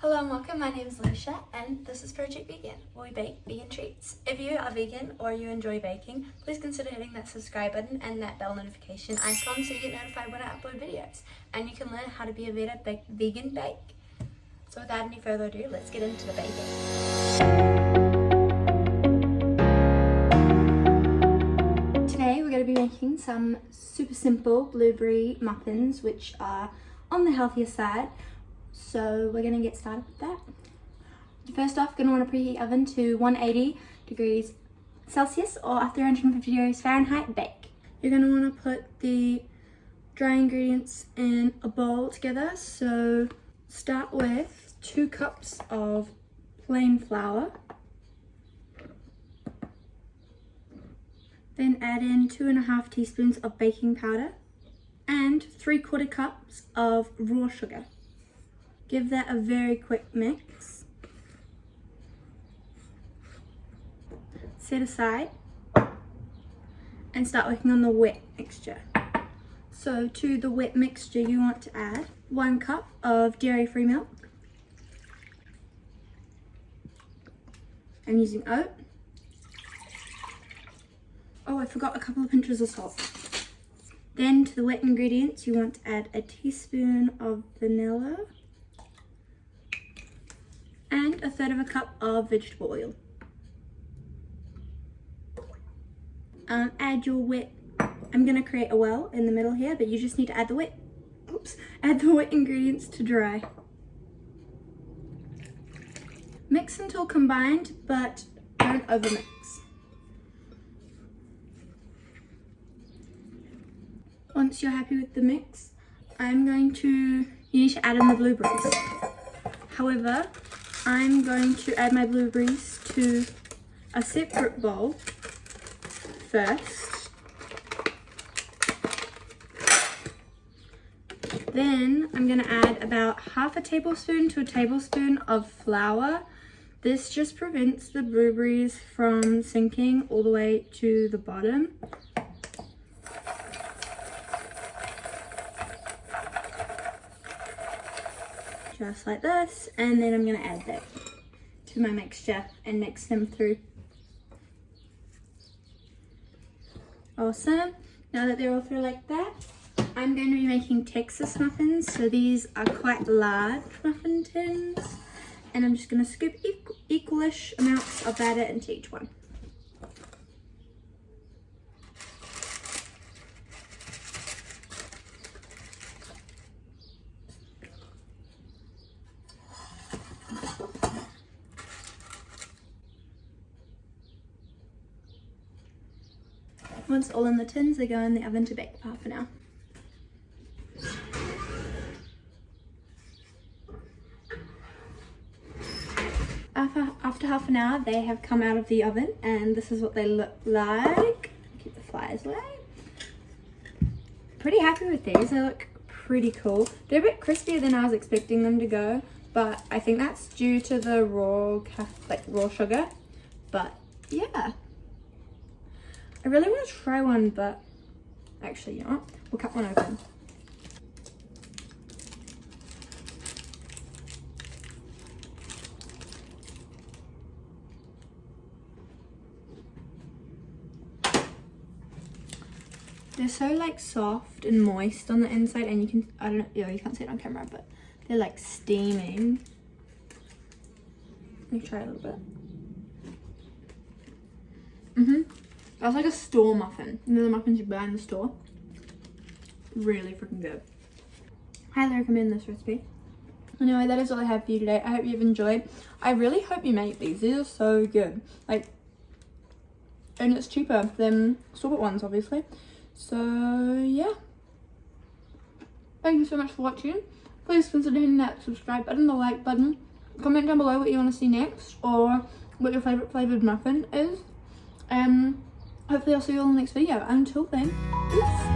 Hello and welcome, my name is Aleisha and this is Project Vegan, where we bake vegan treats. If you are vegan or you enjoy baking, please consider hitting that subscribe button and that bell notification icon so you get notified when I upload videos. And you can learn how to be a better vegan bake. So without any further ado, let's get into the baking. Today we're going to be making some super simple blueberry muffins, which are on the healthier side. So we're going to get started with that. First off, going to want to preheat the oven to 180 degrees Celsius or 350 degrees Fahrenheit, bake. You're going to want to put the dry ingredients in a bowl together. So start with 2 cups of plain flour. Then add in 2.5 teaspoons of baking powder and 3/4 cups of raw sugar. Give that a very quick mix. Set aside and start working on the wet mixture. So to the wet mixture you want to add 1 cup of dairy-free milk. I'm using oat. Oh, I forgot a couple of pinches of salt. Then to the wet ingredients you want to add a teaspoon of vanilla and 1/3 cup of vegetable oil. Add your wet, I'm going to create a well in the middle here, but you just need to add the wet ingredients to dry. Mix until combined, but don't overmix. Once you're happy with the mix, you need to add in the blueberries. However, I'm going to add my blueberries to a separate bowl first. Then I'm going to add about 1/2 tablespoon to a tablespoon of flour. This just prevents the blueberries from sinking all the way to the bottom. Just like this, and then I'm going to add that to my mixture and mix them through. Awesome. Now that they're all through like that, I'm going to be making Texas muffins. So these are quite large muffin tins, and I'm just going to scoop equalish amounts of batter into each one. Once all in the tins, they go in the oven to bake for half an hour. After half an hour, they have come out of the oven, and this is what they look like. Keep the flies away. Pretty happy with these. They look pretty cool. They're a bit crispier than I was expecting them to go, but I think that's due to the raw sugar. But yeah. I really want to try one, but actually, you know what? We'll cut one open. They're so soft and moist on the inside, and you can't see it on camera, but they're steaming. Let me try a little bit. That's like a store muffin. You know the muffins you buy in the store? Really freaking good. Highly recommend this recipe. Anyway, that is all I have for you today. I hope you've enjoyed. I really hope you make these. These are so good. And it's cheaper than store-bought ones, obviously. So, yeah. Thank you so much for watching. Please consider hitting that subscribe button, the like button. Comment down below what you want to see next, or what your favourite flavoured muffin is. Hopefully I'll see you all in the next video. Until then, peace.